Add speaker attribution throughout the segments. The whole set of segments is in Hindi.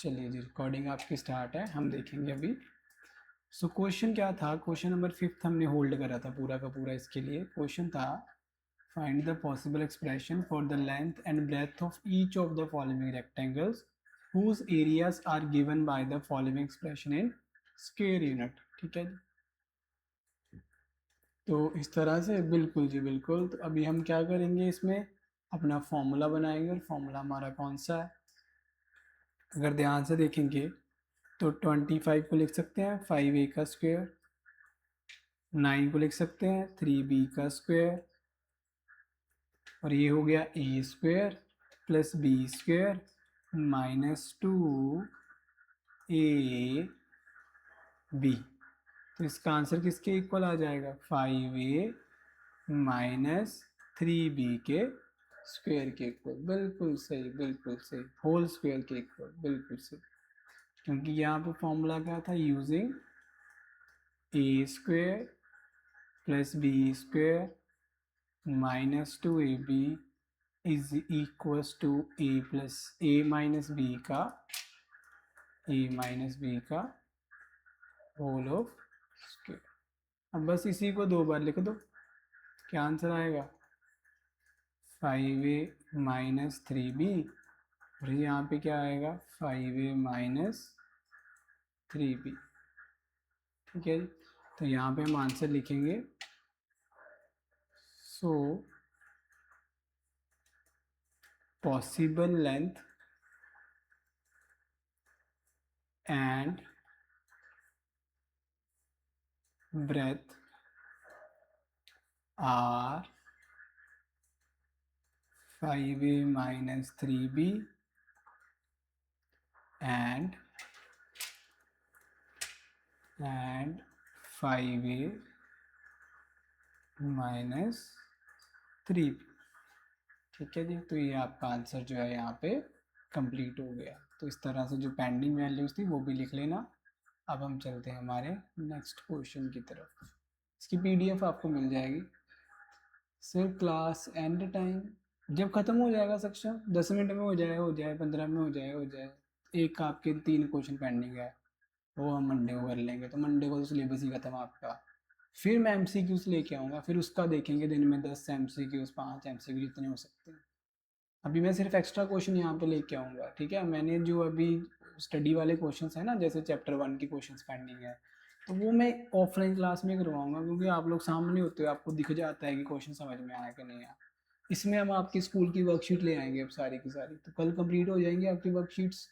Speaker 1: चलिए जी, रिकॉर्डिंग आपकी स्टार्ट है, हम देखेंगे अभी। सो क्वेश्चन क्या था, क्वेश्चन नंबर 5 हमने होल्ड करा था पूरा का पूरा। इसके लिए क्वेश्चन था, find the possible expression for the length and breadth of each of the following rectangles whose areas are given by the following expression in square unit. ठीक है जी, तो इस तरह से बिल्कुल जी बिल्कुल। तो अभी हम क्या करेंगे, इसमें अपना फॉर्मूला बनाएंगे। और फॉर्मूला हमारा कौन सा है, अगर ध्यान से देखेंगे तो 25 को लिख सकते हैं 5a का स्क्वायर, 9 को लिख सकते हैं 3b का स्क्वायर, और ये हो गया A square plus B square -2 ab। तो इसका आंसर किसके इक्वल आ जाएगा, 5a -3b के स्क्वायर के इक्वल। बिल्कुल सही, बिल्कुल सही, होल स्क्वायर के इक्वल, बिल्कुल सही। क्योंकि यहाँ पे फॉर्मूला क्या था, using A square plus B square -2ab is equals to a plus a minus B का होल ऑफ स्क्वायर। अब बस इसी को 2 बार लिख दो, क्या आंसर आएगा, 5a -3b। और यहाँ पे क्या आएगा, 5a -3b। ठीक है जी, तो यहाँ पे हम आंसर लिखेंगे। सो possible length and breadth are 5a -3b and 5a -3b। ठीक है जी, तो ये आपका आंसर जो है यहाँ पे कंप्लीट हो गया। तो इस तरह से जो पेंडिंग वैल्यूज थी वो भी लिख लेना। अब हम चलते हैं हमारे नेक्स्ट क्वेश्चन की तरफ। इसकी पीडीएफ आपको मिल जाएगी। सर क्लास एंड टाइम जब ख़त्म हो जाएगा सेक्शन, 10 मिनट में हो जाए 15 में हो जाए। एक आपके 3 क्वेश्चन पेंडिंग है, वो हम मंडे को कर लेंगे। तो मंडे को तो सिलेबस ही खत्म आपका। फिर मैं एमसीक्यूज लेके आऊँगा, फिर उसका देखेंगे दिन में 10 एमसीक्यूज, 5 एमसीक्यू जितने हो सकते हैं। अभी मैं सिर्फ एक्स्ट्रा क्वेश्चन यहाँ पे लेके आऊँगा। ठीक है, मैंने जो अभी स्टडी वाले क्वेश्चंस हैं ना, जैसे चैप्टर 1 की क्वेश्चंस पेंडिंग है, तो वो मैं ऑफलाइन क्लास में करवाऊंगा। क्योंकि आप लोग सामने होते हो, आपको दिख जाता है कि क्वेश्चन समझ में आया कि नहीं आया। इसमें हम आपकी स्कूल की वर्कशीट ले आएंगे अब सारी की सारी, तो कल कंप्लीट हो जाएंगी आपकी वर्कशीट्स।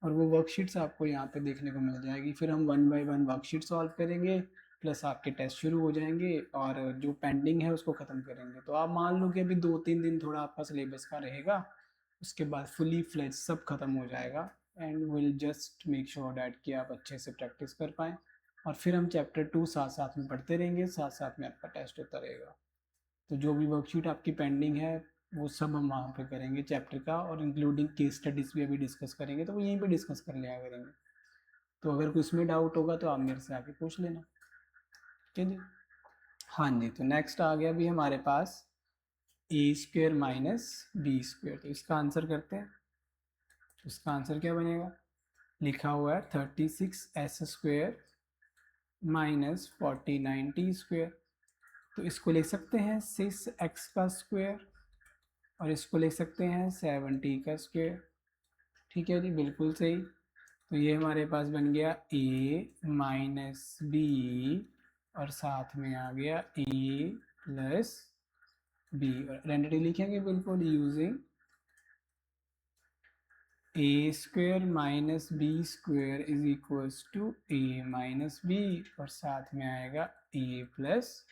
Speaker 1: और वो वर्कशीट्स आपको यहाँ पे देखने को मिल जाएगी। फिर हम 1 बाय 1 वर्कशीट सॉल्व करेंगे, प्लस आपके टेस्ट शुरू हो जाएंगे, और जो पेंडिंग है उसको ख़त्म करेंगे। तो आप मान लो कि अभी 2-3 दिन थोड़ा आपका सिलेबस का रहेगा, उसके बाद फुली फ्लेज सब खत्म हो जाएगा। And will just make sure that कि आप अच्छे से प्रैक्टिस कर पाएँ। और फिर हम चैप्टर 2 साथ साथ में पढ़ते रहेंगे, साथ साथ में आपका टेस्ट होता रहेगा। तो जो भी वर्कशीट आपकी पेंडिंग है वो सब हम वहाँ पे करेंगे चैप्टर का, और इंक्लूडिंग केस स्टडीज़ भी अभी डिस्कस करेंगे, तो वो यहीं पे डिस्कस कर लिया करेंगे। तो अगर कुछ में डाउट होगा तो आप मेरे से आके पूछ लेना। ठीक है जी, हाँ जी। तो नेक्स्ट आ गया अभी हमारे पास A square minus B square. तो इसका आंसर करते हैं। इसका आंसर क्या बनेगा, लिखा हुआ है 36s² -49t²। तो इसको लिख सकते हैं 6x का स्क्वायर, और इसको लिख सकते हैं 7t का स्क्वायर। ठीक है जी, बिल्कुल सही। तो ये हमारे पास बन गया a माइनस बी, और साथ में आ गया a प्लस बी। और आइडेंटिटी लिखेंगे बिल्कुल using a square minus B square is equals to a minus B, और साथ में आएगा a प्लस।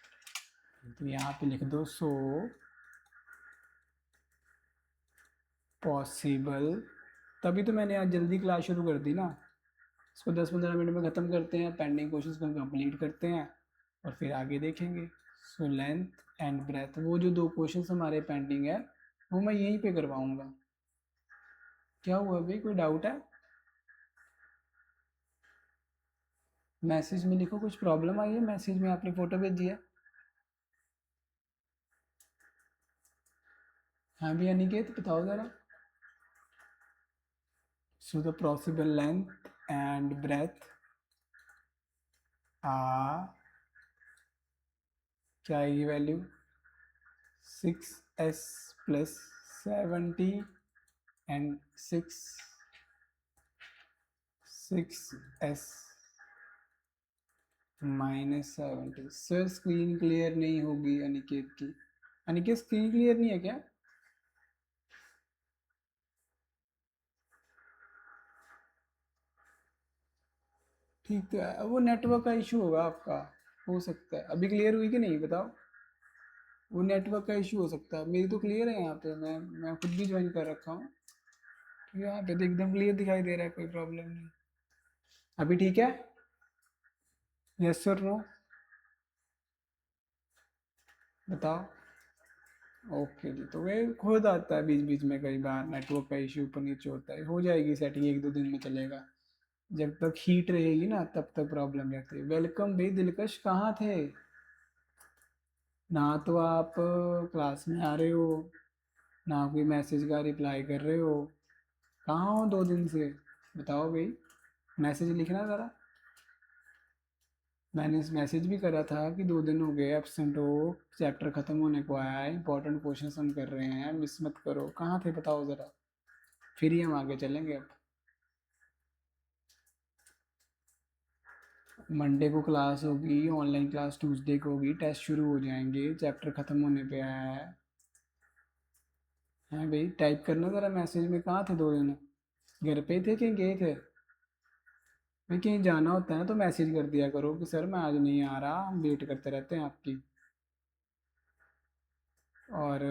Speaker 1: तो यहाँ पे लिख दो, सो पॉसिबल। तभी तो मैंने आज जल्दी क्लास शुरू कर दी ना। इसको 10-15 मिनट में ख़त्म करते हैं, पेंडिंग क्वेश्चंस को कंप्लीट करते हैं, और फिर आगे देखेंगे। सो लेंथ एंड ब्रेथ, वो जो 2 क्वेश्चंस हमारे पेंडिंग है वो मैं यहीं पे करवाऊंगा। क्या हुआ भाई, कोई डाउट है, मैसेज में लिखो। कुछ प्रॉब्लम आई है, मैसेज में आपने फ़ोटो भेज दिया। हाँ भी अनिकेत, बताओ ज़रा। So the possible length and breadth are, क्या आएगी value, 6s plus 70 and 6s minus 70। Sir screen clear नहीं होगी अनिकेत की। अनिकेत स्क्रीन क्लियर नहीं है क्या? ठीक है, वो नेटवर्क का इशू होगा आपका, हो सकता है। अभी क्लियर हुई कि नहीं बताओ? वो नेटवर्क का इशू हो सकता है। मेरी तो क्लियर है यहाँ पे, मैं खुद भी ज्वाइन कर रखा हूँ। यहाँ पे तो एकदम क्लियर दिखाई दे रहा है, कोई प्रॉब्लम नहीं। अभी ठीक है? यस सर नो बताओ। ओके जी, तो वे खुद आता है बीच बीच में, कई बार नेटवर्क का इशू ऊपर नीचे होता है, हो जाएगी सेटिंग, 1-2 दिन में चलेगा। जब तक हीट रहेगी ना तब तक प्रॉब्लम रहती है। वेलकम भाई दिलकश, कहाँ थे? ना तो आप क्लास में आ रहे हो, ना कोई मैसेज का रिप्लाई कर रहे हो। कहाँ हो 2 दिन से? बताओ भाई, मैसेज लिखना ज़रा। मैंने इस मैसेज भी करा था कि 2 दिन हो गए एबसेंट हो, चैप्टर ख़त्म होने को आया है, इंपॉर्टेंट क्वेश्चन हम कर रहे हैं, मिस मत करो। कहाँ थे बताओ ज़रा, फिर ही हम आगे चलेंगे। अब मंडे को क्लास होगी, ऑनलाइन क्लास ट्यूसडे को होगी, टेस्ट शुरू हो जाएंगे, चैप्टर ख़त्म होने पे आया है। हाँ भाई, टाइप करना ज़रा मैसेज में, कहाँ थे 2 दिन? घर पे थे, कहीं गए थे? भाई कहीं जाना होता है ना तो मैसेज कर दिया करो कि सर मैं आज नहीं आ रहा, हम वेट करते रहते हैं आपकी। और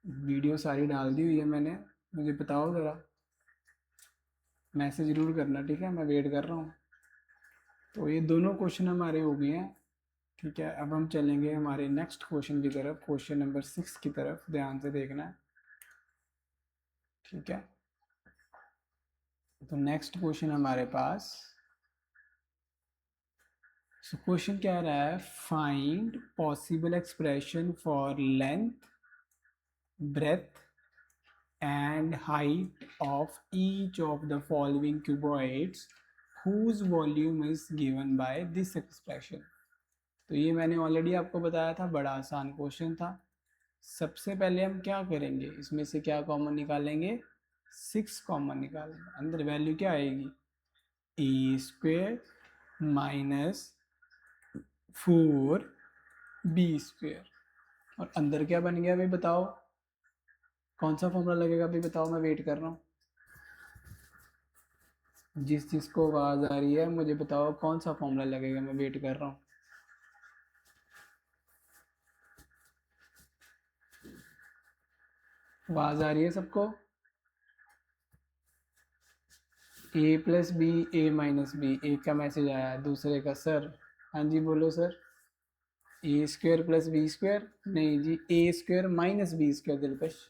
Speaker 1: वीडियो सारी डाल दी हुई है मैंने, मुझे बताओ ज़रा, मैसेज ज़रूर करना, ठीक है? मैं वेट कर रहा हूँ। तो ये दोनों क्वेश्चन हमारे हो गए हैं, ठीक है? अब हम चलेंगे हमारे नेक्स्ट क्वेश्चन की तरफ, क्वेश्चन नंबर 6 की तरफ, ध्यान से देखना है, ठीक है? तो नेक्स्ट क्वेश्चन हमारे पास, क्वेश्चन क्या रहा है, find possible expression for length, breadth and height of each of the following cuboids whose volume is given by this expression। तो ये मैंने ऑलरेडी आपको बताया था, बड़ा आसान क्वेश्चन था। सबसे पहले हम क्या करेंगे, इसमें से क्या कॉमन निकालेंगे? 6 कॉमन निकालेंगे। अंदर वैल्यू क्या आएगी? a² minus 4b²। और अंदर क्या बन गया भाई बताओ? कौन सा फॉर्मूला लगेगा भाई बताओ, मैं वेट कर रहा हूँ। जिस जिसको आवाज़ आ रही है मुझे बताओ कौन सा फॉर्मूला लगेगा, मैं वेट कर रहा हूँ। आवाज़ आ रही है सबको? ए प्लस बी, ए माइनस बी, एक का मैसेज आया, दूसरे का सर। हाँ जी बोलो सर। a² प्लस b², नहीं जी, a² माइनस b², दिलकश,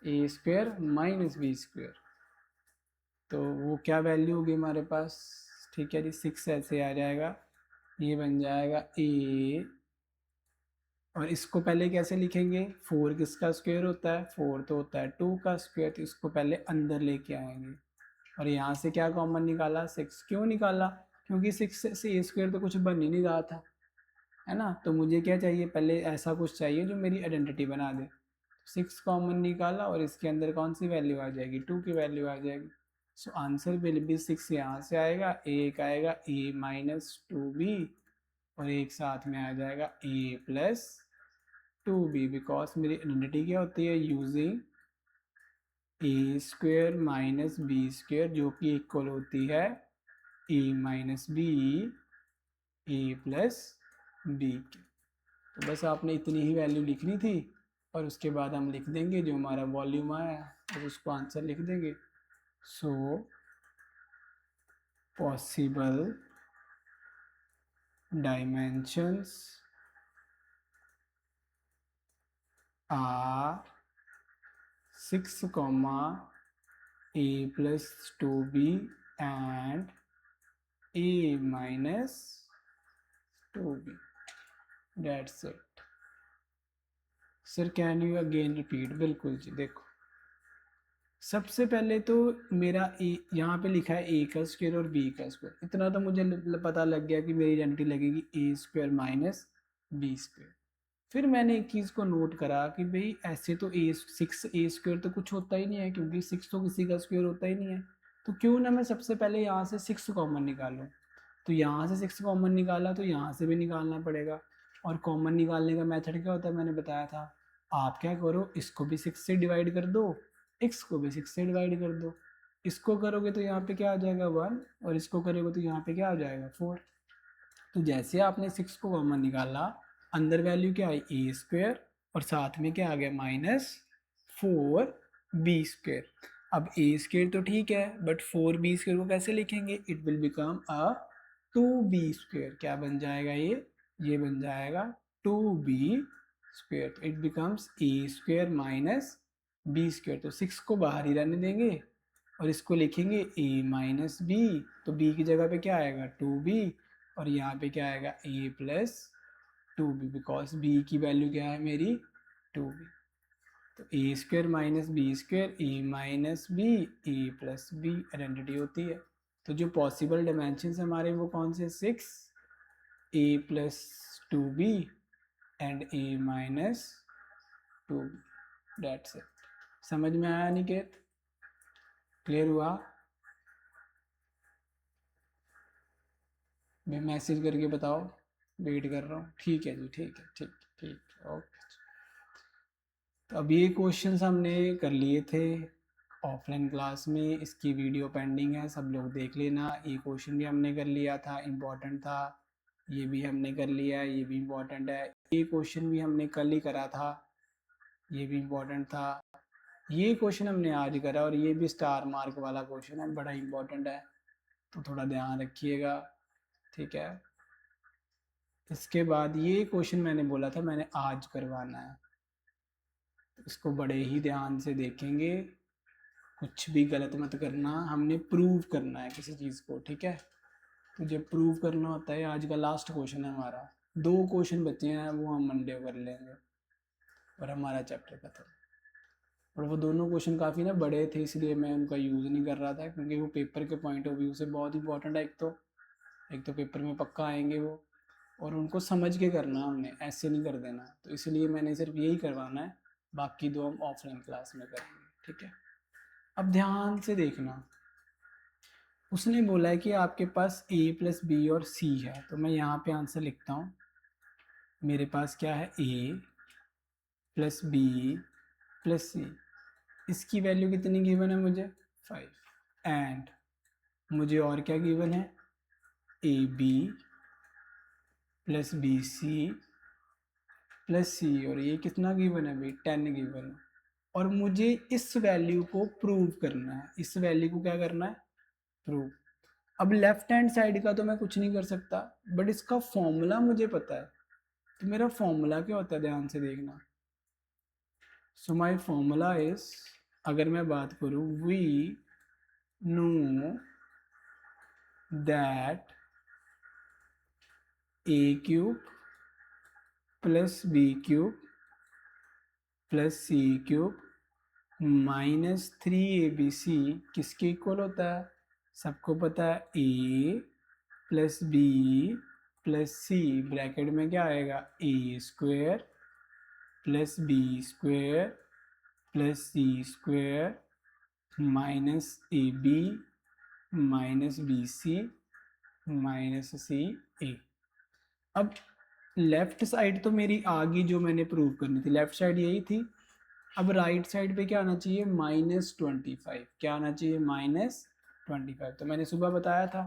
Speaker 1: a² माइनस b²। तो वो क्या वैल्यू होगी हमारे पास? ठीक है जी, 6 ऐसे आ जाएगा, ये बन जाएगा a। और इसको पहले कैसे लिखेंगे? 4 किसका स्क्वायर होता है? 4 तो होता है 2 का स्क्वायर, तो इसको पहले अंदर लेके आएंगे। और यहाँ से क्या कॉमन निकाला? 6। क्यों निकाला? क्योंकि 6 से a² तो कुछ बन ही नहीं रहा था, है ना? तो मुझे क्या चाहिए, पहले ऐसा कुछ चाहिए जो मेरी आइडेंटिटी बना दे। 6 कॉमन निकाला और इसके अंदर कौन सी वैल्यू आ जाएगी? 2 की वैल्यू आ जाएगी। सो आंसर विल बी 6, यहाँ से आएगा, एक आएगा a माइनस 2b, और एक साथ में आ जाएगा a प्लस 2b, बिकॉज मेरी आइडेंटिटी क्या होती है? यूजिंग a² माइनस b², जो कि इक्वल होती है a minus b, a plus b के। तो बस आपने इतनी ही वैल्यू लिखनी थी, और उसके बाद हम लिख देंगे जो हमारा वॉल्यूम आया, और उसको आंसर लिख देंगे। So possible dimensions are 6, a plus 2b and a minus 2b। That's it। Sir can you again repeat? बिल्कुल जी, देखो सबसे पहले तो मेरा ए यहाँ पे लिखा है ए का स्क्वायर और बी का स्क्वायर, इतना तो मुझे पता लग गया कि मेरी आइडेंटिटी लगेगी ए स्क्वायर माइनस बी स्क्वायर। फिर मैंने एक चीज़ को नोट करा कि भाई ऐसे तो ए 6 a² तो कुछ होता ही नहीं है, क्योंकि 6 तो किसी का स्क्वायर होता ही नहीं है। तो क्यों ना मैं सबसे पहले यहाँ से 6 कॉमन निकालूँ। तो यहाँ से 6 कॉमन निकाला तो यहाँ से भी निकालना पड़ेगा। और कॉमन निकालने का मेथड क्या होता है मैंने बताया था, आप क्या करो, इसको भी 6 से डिवाइड कर दो, x को भी 6 से डिवाइड कर दो। इसको करोगे तो यहाँ पे क्या आ जाएगा 1, और इसको करोगे तो यहाँ पे क्या आ जाएगा 4। तो जैसे आपने 6 को कॉमन निकाला, अंदर वैल्यू क्या आई ए स्क्वायर, और साथ में क्या आ गया -4b²। अब ए स्क्वायर तो ठीक है, बट 4b² को कैसे लिखेंगे, it will become a 2b²। क्या बन जाएगा ये बन जाएगा 2b²। तो it becomes A square minus b²। तो 6 को बाहर ही रहने देंगे और इसको लिखेंगे a माइनस बी। तो b की जगह पे क्या आएगा 2b, और यहाँ पे क्या आएगा a plus 2b, because b की वैल्यू क्या है मेरी 2b। तो ए स्क्वायर माइनस बी स्क्वायर ए माइनस बी ए प्लस बी आइडेंटिटी होती है। तो जो पॉसिबल डायमेंशन हमारे वो कौन से 6 a plus 2b and a minus 2b। That's it. समझ में आया निकेत, क्लियर हुआ? मैं मैसेज करके बताओ, वेट कर रहा हूँ। ठीक है जी, ठीक है, ठीक ठीक ओके। तो अब ये क्वेश्चंस हमने कर लिए थे ऑफलाइन क्लास में, इसकी वीडियो पेंडिंग है, सब लोग देख लेना। ये क्वेश्चन भी हमने कर लिया था, इम्पोर्टेंट था। ये भी हमने कर लिया है, ये भी इम्पोर्टेंट है। ये क्वेश्चन भी हमने कल ही करा था, ये भी इम्पोर्टेंट था। ये क्वेश्चन हमने आज करा, और ये भी स्टार मार्क वाला क्वेश्चन है, बड़ा इम्पोर्टेंट है, तो थोड़ा ध्यान रखिएगा, ठीक है। इसके बाद ये क्वेश्चन मैंने बोला था मैंने आज करवाना है, इसको बड़े ही ध्यान से देखेंगे, कुछ भी गलत मत करना। हमने प्रूव करना है किसी चीज़ को, ठीक है। तो जब प्रूव करना होता है, आज का लास्ट क्वेश्चन है हमारा, 2 क्वेश्चन बचे हैं, वो हम मंडे को कर लेंगे और हमारा चैप्टर खत्म। और वो दोनों क्वेश्चन काफ़ी ना बड़े थे, इसलिए मैं उनका यूज़ नहीं कर रहा था, क्योंकि वो पेपर के पॉइंट ऑफ व्यू से बहुत इंपॉर्टेंट है। एक तो पेपर में पक्का आएंगे वो, और उनको समझ के करना हमने, ऐसे नहीं कर देना। तो इसलिए मैंने सिर्फ यही करवाना है, बाकी 2 हम ऑफलाइन क्लास में करेंगे, ठीक है। अब ध्यान से देखना, उसने बोला है कि आपके पास a प्लस बी और c है। तो मैं यहाँ पे आंसर लिखता हूँ, मेरे पास क्या है a प्लस बी प्लस सी। इसकी वैल्यू कितनी गिवन है मुझे 5, एंड मुझे और क्या गिवन है A B plus B C plus C, और ये कितना गिवन है भाई 10 गिवन है। और मुझे इस वैल्यू को प्रूव करना है, इस वैल्यू को क्या करना है प्रूव। अब लेफ्ट हैंड साइड का तो मैं कुछ नहीं कर सकता, बट इसका फॉर्मूला मुझे पता है। तो मेरा फॉर्मूला क्या होता है, ध्यान से देखना। सो माय फॉर्मूला इज, अगर मैं बात करूं, we know that A cube plus B cube plus C cube -3abc किसके इक्वल होता है, सबको पता है a plus B plus C, bracket में क्या आएगा A square plus B square plus C square minus A B minus B C minus C A. अब लेफ्ट साइड तो मेरी आ गई, जो मैंने प्रूव करनी थी, लेफ्ट साइड यही थी। अब राइट साइड पे क्या आना चाहिए -25, क्या आना चाहिए -25। तो मैंने सुबह बताया था।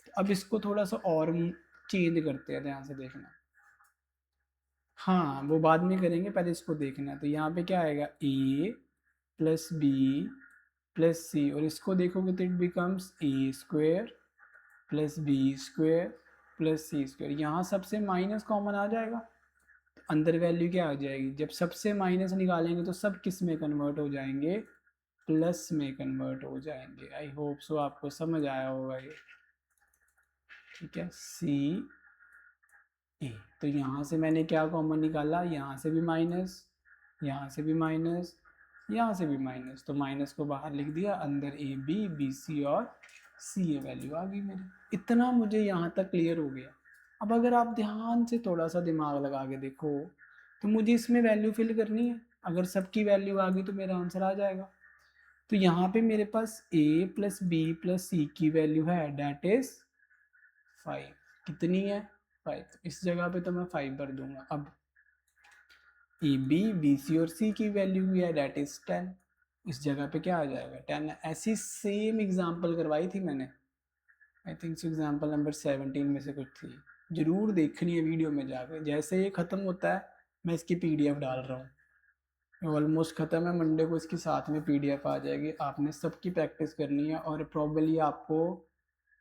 Speaker 1: तो अब इसको थोड़ा सा और चेंज करते हैं, ध्यान से देखना। हाँ वो बाद में करेंगे, पहले इसको देखना है। तो यहाँ पे क्या आएगा a plus B plus C, और इसको देखोगे तो it becomes A square plus B square plus C square. यहाँ सबसे माइनस कॉमन आ जाएगा, तो अंदर वैल्यू क्या आ जाएगी, जब सबसे माइनस निकालेंगे तो सब किस में कन्वर्ट हो जाएंगे, प्लस में कन्वर्ट हो जाएंगे। आई होप सो आपको समझ आया होगा ये, ठीक है। सी ए, तो यहाँ से मैंने क्या कॉमन निकाला, यहाँ से भी माइनस, यहाँ से भी माइनस, यहाँ से भी माइनस, तो माइनस को बाहर लिख दिया, अंदर ए बी, बी सी और सी ए वैल्यू आ गई मेरी। इतना मुझे यहाँ तक क्लियर हो गया। अब अगर आप ध्यान से थोड़ा सा दिमाग लगा के देखो तो मुझे इसमें वैल्यू फिल करनी है। अगर सबकी वैल्यू आ गई तो मेरा आंसर आ जाएगा। तो यहाँ पे मेरे पास a plus B plus C की वैल्यू है, डैट इज 5। कितनी है? 5। इस जगह पे तो मैं 5 भर दूंगा। अब ए बी, बी सी और सी की वैल्यू भी है, डैट इज 10। इस जगह पे क्या आ जाएगा? 10। ऐसी सेम एग्जांपल करवाई थी मैंने, आई थिंक एग्जांपल नंबर 17 में से कुछ थी। जरूर देखनी है वीडियो में जाकर। जैसे ये ख़त्म होता है मैं इसकी पीडीएफ डाल रहा हूँ, ऑलमोस्ट ख़त्म है, मंडे को इसकी साथ में पीडीएफ आ जाएगी। आपने सबकी प्रैक्टिस करनी है और प्रॉब्लली आपको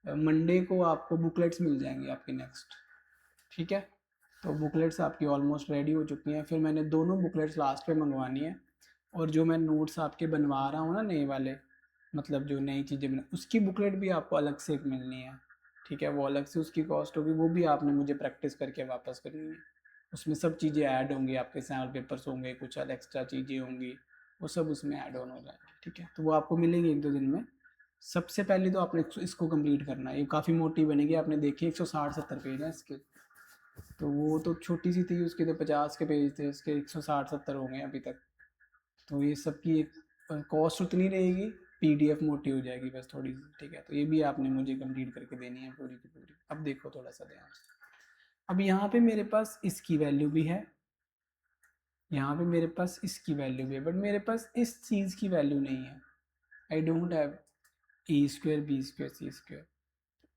Speaker 1: मंडे को आपको बुकलेट्स मिल जाएंगी आपकी नेक्स्ट। ठीक है, तो बुकलेट्स आपकी ऑलमोस्ट रेडी हो चुकी हैं। फिर मैंने दोनों बुकलेट्स लास्ट पे मंगवानी है, और जो मैं नोट्स आपके बनवा रहा हूँ ना नए वाले, मतलब जो नई चीज़ें बना, उसकी बुकलेट भी आपको अलग से एक मिलनी है। ठीक है, वो अलग से उसकी कॉस्ट होगी, वो भी आपने मुझे प्रैक्टिस करके वापस करनी है। उसमें सब चीज़ें ऐड होंगी, आपके सैम्पल पेपर्स होंगे, कुछ अलग एक्स्ट्रा चीज़ें होंगी, वो सब उसमें ऐड ऑन हो जाएंगे। ठीक है, तो वो आपको मिलेंगे 1-2 दिन में। सबसे पहले तो आपने इसको कंप्लीट करना है। ये काफ़ी मोटी बनेगी, आपने देखी 160-70 पेज है इसके। तो वो तो छोटी सी थी, उसके तो 50 के पेज थे, इसके 160-70 हो गए अभी तक। तो ये सबकी एक कॉस्ट उतनी रहेगी, पीडीएफ मोटी हो जाएगी बस थोड़ी सी। ठीक है, तो ये भी आपने मुझे कंप्लीट करके देनी है पूरी की पूरी। अब देखो थोड़ा सा ध्यान से। अब यहाँ पे मेरे पास इसकी वैल्यू भी है, यहाँ पे मेरे पास इसकी वैल्यू भी है, बट मेरे पास इस चीज़ की वैल्यू नहीं है। I don't have A square B square C square.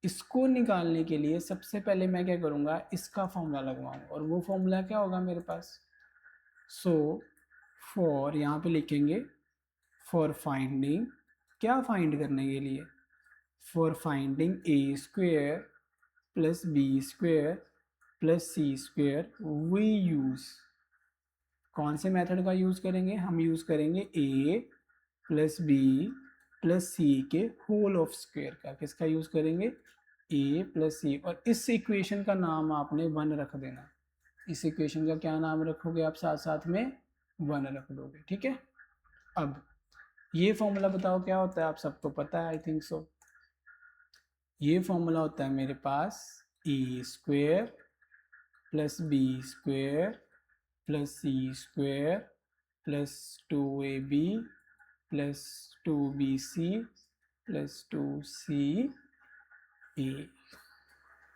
Speaker 1: इसको निकालने के लिए सबसे पहले मैं क्या करूँगा, इसका फॉर्मूला लगवाऊँ, और वो फॉर्मूला क्या होगा मेरे पास? सो फॉर, यहाँ पे लिखेंगे फॉर फाइंडिंग, क्या फाइंड करने के लिए? For finding A square plus B square plus C square we use, कौन से मेथड का यूज़ करेंगे? हम यूज़ करेंगे A plus B plus C के होल ऑफ स्क्वेयर का। किसका यूज़ करेंगे? A plus C. और इस इक्वेशन का नाम आपने 1 रख देना। इस इक्वेशन का क्या नाम रखोगे आप? साथ साथ में 1 रख दोगे। ठीक है, अब ये फॉर्मूला बताओ क्या होता है, आप सबको पता है आई थिंक सो। ये फॉर्मूला होता है मेरे पास A square plus B square plus C square plus 2ab plus 2bc plus 2ca।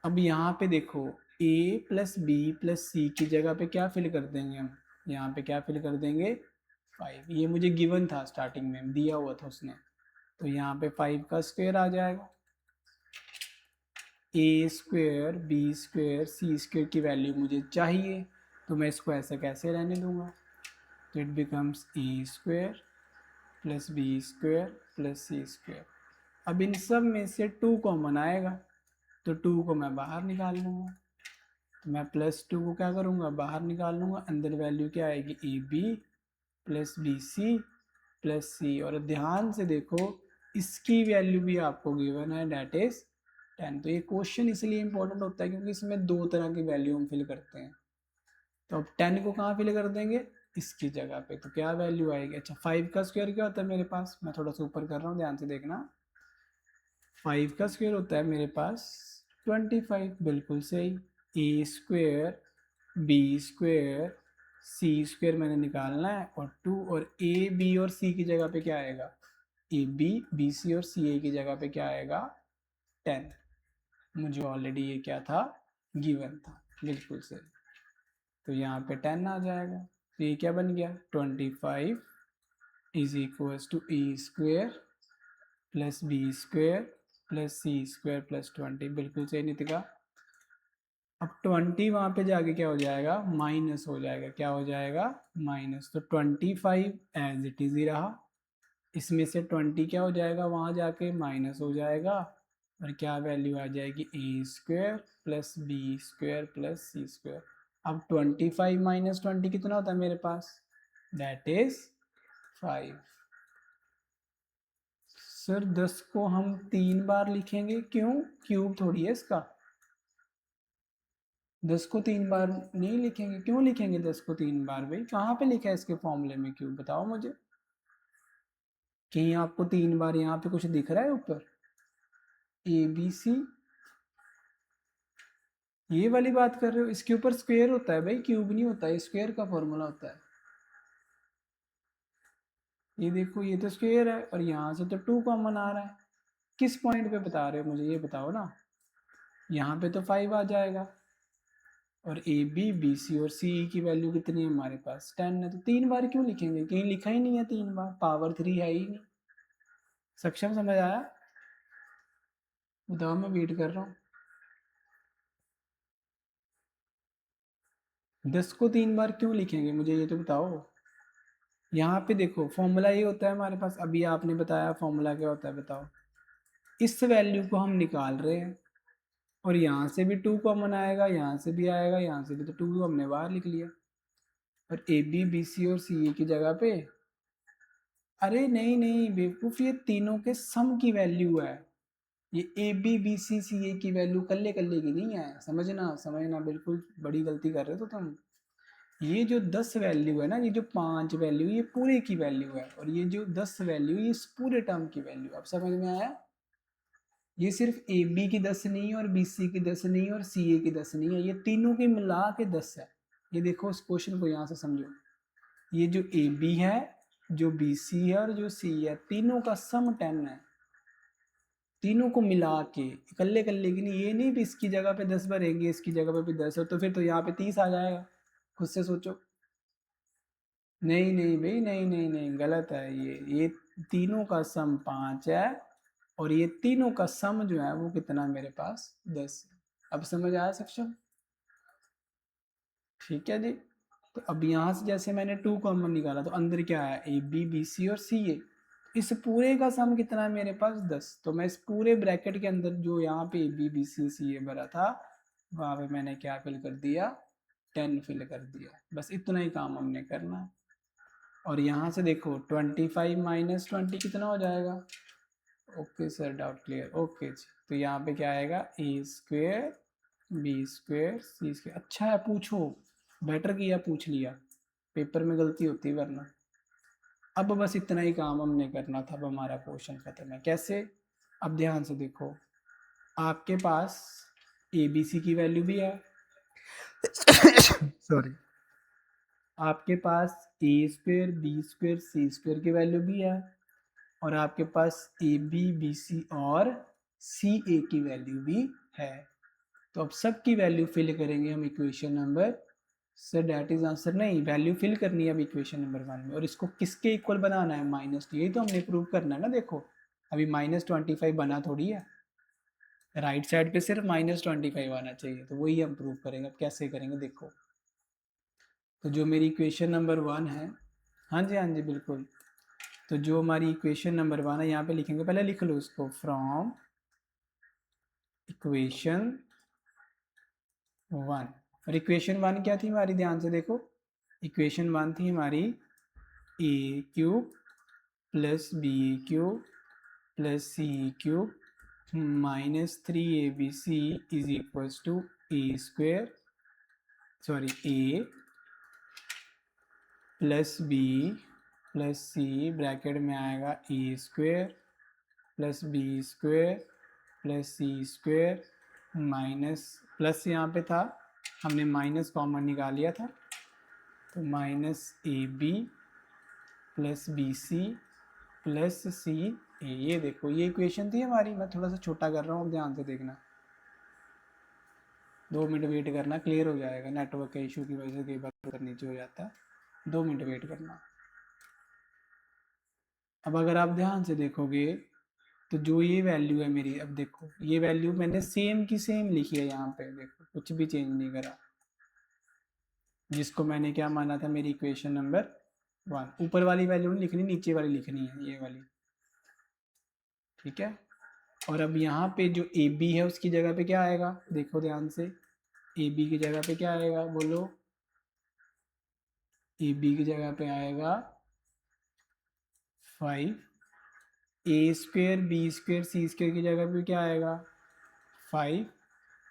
Speaker 1: अब यहाँ पे देखो, a plus B plus C की जगह पे क्या फिल कर देंगे हम? यहाँ पे क्या फिल कर देंगे? 5। ये मुझे गिवन था, स्टार्टिंग में दिया हुआ था उसने, तो यहाँ पे 5 का स्क्वायर आ जाएगा। ए square B square C square की वैल्यू मुझे चाहिए, तो मैं इसको ऐसे कैसे रहने दूंगा? तो it becomes A square plus B square plus C square. अब इन सब में से 2 कॉमन आएगा, तो 2 को मैं बाहर निकाल लूँगा। तो मैं +2 को क्या करूँगा? बाहर निकाल लूँगा। अंदर वैल्यू क्या आएगी? A B plus B C plus C. और ध्यान से देखो, इसकी वैल्यू भी आपको गिवन है, डैट इज 10। तो ये क्वेश्चन इसलिए इंपॉर्टेंट होता है क्योंकि इसमें 2 तरह की वैल्यू हम फिल करते हैं। तो अब 10 को कहाँ फिल कर देंगे? इसकी जगह पे। तो क्या वैल्यू आएगी? अच्छा, 5 का स्क्वायर क्या होता है मेरे पास? मैं थोड़ा सा ऊपर कर रहा हूँ, ध्यान से देखना। 5 का स्क्वायर होता है मेरे पास 25। बिल्कुल सही। ए square B square C square मैंने निकालना है, और 2, और ए बी और सी की जगह पे क्या आएगा? ए बी बी सी और सी ए की जगह पे क्या आएगा? 10। मुझे ऑलरेडी ये क्या था? गिवन था। बिल्कुल सही। तो यहाँ पे 10 आ जाएगा। तो ये क्या बन गया? 25 is equals to A square plus B square plus C square plus 20। बिल्कुल सही नितिका। अब 20 वहाँ पे जाके क्या हो जाएगा? माइनस हो जाएगा। क्या हो जाएगा? माइनस। तो 25 एज इट इज ही रहा। इसमें से 20 क्या हो जाएगा? वहाँ जाके माइनस हो जाएगा, और क्या वैल्यू आ जाएगी? A square plus B square plus C square. अब 25 माइनस 20 कितना होता है मेरे पास? That is 5। सर 10 को हम 3 बार लिखेंगे, क्यों? क्यूब थोड़ी है इसका। 10 को 3 बार नहीं लिखेंगे। क्यों लिखेंगे 10 को 3 बार? भाई कहाँ पे लिखा है इसके फॉर्मूले में क्यूब? बताओ मुझे। कहीं आपको 3 बार यहाँ पे कुछ दिख रहा है ऊपर ABC, ये वाली बात कर रहे हो? इसके ऊपर स्क्वायर होता है भाई, क्यूब नहीं होता है, स्क्वायर का फॉर्मूला होता है। ये देखो ये तो स्क्वायर है और यहाँ से तो 2 कॉमन आ रहा है। किस पॉइंट पे बता रहे हो मुझे ये बताओ ना। यहाँ पे तो 5 आ जाएगा और AB BC और CE की वैल्यू कितनी है हमारे पास 10 है, तो 3 बार क्यों लिखेंगे, कहीं लिखा ही नहीं है 3 बार, पावर 3 है ही नहीं। सक्षम समझ आया? बताओ, मैं वेट कर रहा हूँ। 10 को 3 बार क्यों लिखेंगे मुझे ये तो बताओ। यहाँ पे देखो फॉर्मूला ये होता है हमारे पास, अभी आपने बताया फॉर्मूला क्या होता है बताओ। इस वैल्यू को हम निकाल रहे हैं और यहाँ से भी 2 कॉमन आएगा, यहाँ से भी आएगा, यहाँ से भी, तो 2 हमने बाहर लिख लिया। और AB BC और CE की जगह पे, अरे नहीं नहीं बेवकूफ़, ये तीनों के सम की वैल्यू है। ये AB BC CE की वैल्यू कल्ले कल्ले की नहीं है, समझना समझना, बिल्कुल बड़ी गलती कर रहे हो तुम। ये जो 10 वैल्यू है ना, ये जो 5 वैल्यू, ये पूरे की वैल्यू है, और ये जो 10 वैल्यू, ये इस पूरे टर्म की वैल्यू। अब समझ में आया? ये सिर्फ AB की 10 नहीं है और BC की 10 नहीं है और CA की 10 नहीं है, ये तीनों की मिला के 10 है। ये देखो इस क्वेश्चन को यहाँ से समझो, ये जो AB है, जो BC है और जो CE है, तीनों का सम 10 है। तीनों को मिला के, कल्ले कल्ले की नहीं, ये नहीं भी इसकी जगह पे 10 भरेंगे, इसकी जगह पे भी 10 हो, तो फिर तो यहाँ पे 30 आ जाएगा। खुद से सोचो। नहीं नहीं भाई, नहीं नहीं नहीं, गलत है ये तीनों का सम 5 है और ये तीनों का सम जो है वो कितना मेरे पास 10 है। अब समझ आया सक्षम? ठीक है जी। तो अब यहाँ से जैसे मैंने 2 कॉमन निकाला तो अंदर क्या है, AB BC और CA, इस पूरे का सम कितना है मेरे पास 10। तो मैं इस पूरे ब्रैकेट के अंदर जो यहाँ पे AB BC CA भरा था, वहाँ पे मैंने क्या फिल कर दिया, 10 फिल कर दिया। बस इतना ही काम हमने करना है। और यहाँ से देखो 25 माइनस 20 कितना हो जाएगा। Okay sir, doubt clear, okay ji. तो यहाँ पे क्या आएगा, A² B² C²। अच्छा है, पूछो, बेटर किया पूछ लिया, पेपर में गलती होती है वरना। अब बस इतना ही काम हमने करना था, अब हमारा क्वेश्चन खत्म है। कैसे? अब ध्यान से देखो, आपके पास ABC की वैल्यू भी है सॉरी, आपके पास A² B² C² की वैल्यू भी है, और आपके पास AB BC और CA की वैल्यू भी है। तो अब सब की वैल्यू फिल करेंगे हम equation number, sir that is answer, नहीं, वैल्यू फिल करनी है अब इक्वेशन नंबर 1 में, और इसको किसके इक्वल बनाना है, माइनस, यही तो हमने प्रूव करना है ना। देखो अभी -25 बना थोड़ी है, राइट साइड पे सिर्फ -25 आना चाहिए, तो वही हम प्रूव करेंगे। अब कैसे करेंगे देखो। तो जो मेरी इक्वेशन नंबर 1 है, हाँ जी हाँ जी बिल्कुल, तो जो हमारी इक्वेशन नंबर 1 है, यहाँ पे लिखेंगे, पहले लिख लो उसको, फ्रॉम इक्वेशन 1। और इक्वेशन 1 क्या थी हमारी, ध्यान से देखो, इक्वेशन 1 थी हमारी A³ plus BA³ plus CA³ minus 3ABC is equals to A² sorry A plus B plus C, bracket में आएगा A² plus B² plus C² minus, plus यहाँ पे था, हमने माइनस कॉमन निकाल लिया था, तो minus AB plus BC plus CA। ये देखो ये इक्वेशन थी हमारी, मैं थोड़ा सा छोटा कर रहा हूँ, ध्यान से देखना, 2 मिनट वेट करना, क्लियर हो जाएगा, नेटवर्क के इशू की वजह से कई बार नीचे हो जाता है, 2 मिनट वेट करना। अब अगर आप ध्यान से देखोगे तो जो ये वैल्यू है मेरी, अब देखो ये वैल्यू मैंने सेम की सेम लिखी है यहाँ पे, देखो कुछ भी चेंज नहीं करा, जिसको मैंने क्या माना था मेरी इक्वेशन नंबर 1। ऊपर वाली वैल्यू नहीं लिखनी, नीचे वाली लिखनी है, ये वाली, ठीक है। और अब यहाँ पे जो AB है उसकी जगह पे क्या आएगा, देखो ध्यान से, AB की जगह पे क्या आएगा बोलो, AB की जगह पे आएगा 5, A² B² C² की जगह पे क्या आएगा 5,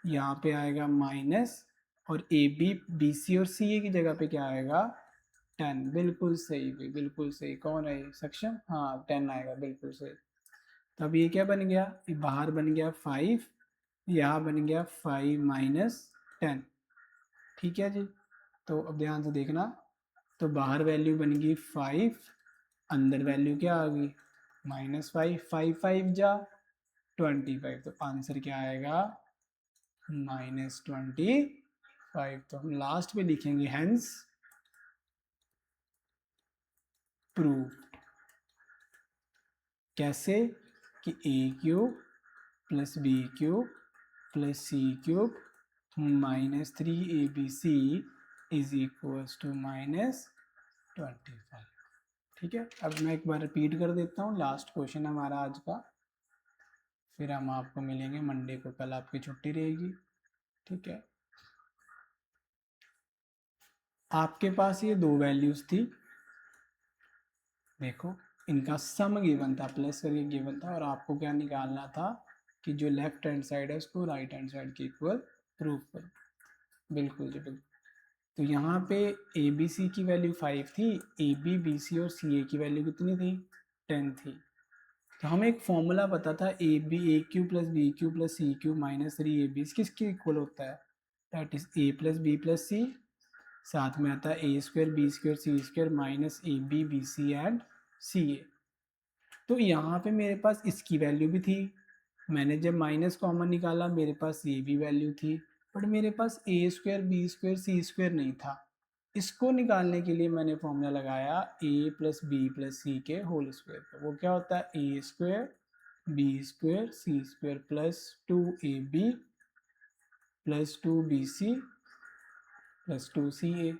Speaker 1: यहाँ पे आएगा माइनस, और AB BC और CA की जगह पे क्या आएगा 10, बिल्कुल सही भी, बिल्कुल सही। कौन है ये? सक्षम। हाँ 10 आएगा, बिल्कुल सही। तब ये क्या बन गया? ये बाहर बन गया 5, यहाँ बन गया 5 माइनस 10। ठीक है जी। तो अब ध्यान से देखना, तो बाहर वैल्यू बन गई 5, अंदर वैल्यू क्या आ गई? -5। 5 5 जा 25, तो आंसर क्या आएगा? -25। तो हम लास्ट में लिखेंगे हेंस प्रूव। कैसे? कि a³ + b³ + c³ -3abc = -25। ठीक है। अब मैं एक बार रिपीट कर देता हूँ, लास्ट क्वेश्चन हमारा आज का, फिर हम आपको मिलेंगे मंडे को, कल आपकी छुट्टी रहेगी। ठीक है। आपके पास ये दो वैल्यूज थी, देखो इनका सम गिवन था, प्लस करके गिवन था, और आपको क्या निकालना था कि जो लेफ्ट हैंड साइड है उसको राइट हैंड साइड के इक्वल प्रूव करो। बिल्कुल जी, बिल्कुल। तो यहाँ पे ए बी सी की वैल्यू 5 थी, ए बी बी सी और सी ए की वैल्यू कितनी थी? 10 थी। तो हमें एक फॉर्मूला पता था, a³ + b³ + c³ -3ab किसके इक्वल होता है? That is a + b + c, साथ में आता है a² b² c² -ab bc and ca। तो यहाँ पे मेरे पास इसकी वैल्यू भी थी, मैंने जब माइनस कॉमन निकाला मेरे पास ये भी वैल्यू थी, बट मेरे पास a² b² c² नहीं था। इसको निकालने के लिए मैंने फॉर्मूला लगाया a + b + c के होल स्क्वायर का। वो क्या होता है? a² b² c² + 2ab + 2bc + 2ca।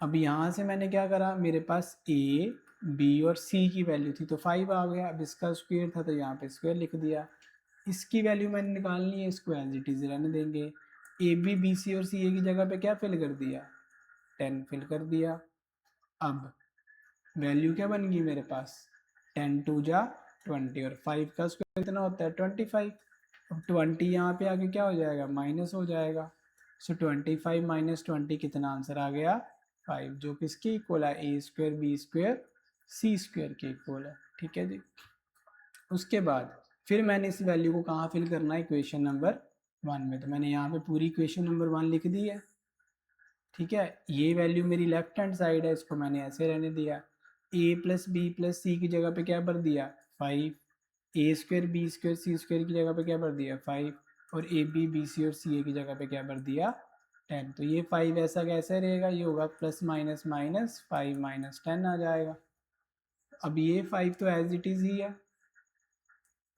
Speaker 1: अब यहाँ से मैंने क्या करा, मेरे पास a b और c की वैल्यू थी तो 5 आ गया। अब इसका स्क्वायर था तो यहाँ पे स्क्वायर लिख दिया। इसकी वैल्यू मैंने निकालनी है, इसको एज इट इज रहने देंगे। ए बी बी सी और सी ए की जगह पे क्या फिल कर दिया? 10 फिल कर दिया। अब वैल्यू क्या बन गई मेरे पास? 10 2 जा 20, और 5 का स्क्वायर कितना होता है? 25। अब 20 यहाँ पे आके क्या हो जाएगा? माइनस हो जाएगा। सो 25 - 20 कितना आंसर आ गया? 5, जो किसके इक्वल है? a² b² c² के इक्वल है। ठीक है जी। उसके बाद फिर मैंने इस वैल्यू को कहाँ फिल करना है? इक्वेशन नंबर 1 में। तो मैंने यहाँ पे पूरी इक्वेशन नंबर 1 लिख दी है। ठीक है। ये वैल्यू मेरी लेफ्ट हैंड साइड है, इसको मैंने ऐसे रहने दिया। a + b + c की जगह पे क्या भर दिया? 5। a² b² c² की जगह पे क्या भर दिया? 5। और a b b c और c a की जगह पे क्या भर दिया? 10। तो ये 5 ऐसा कैसे रहेगा? ये होगा +- -5 - 10 आ जाएगा। अब ये 5 तो एज इट इज ही है,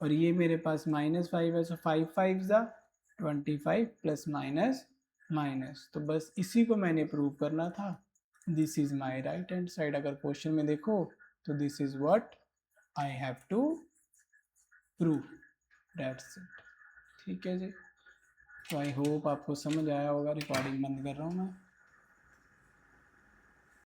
Speaker 1: और ये मेरे पास -5 है, सो 5 5 जा 25 प्लस माइनस माइनस। तो बस इसी को मैंने प्रूव करना था। This is my right hand side. अगर क्वेश्चन में देखो तो this is what I have to prove, that's it. ठीक है जी। तो आई होप आपको समझ आया होगा। रिकॉर्डिंग बंद कर रहा हूँ मैं।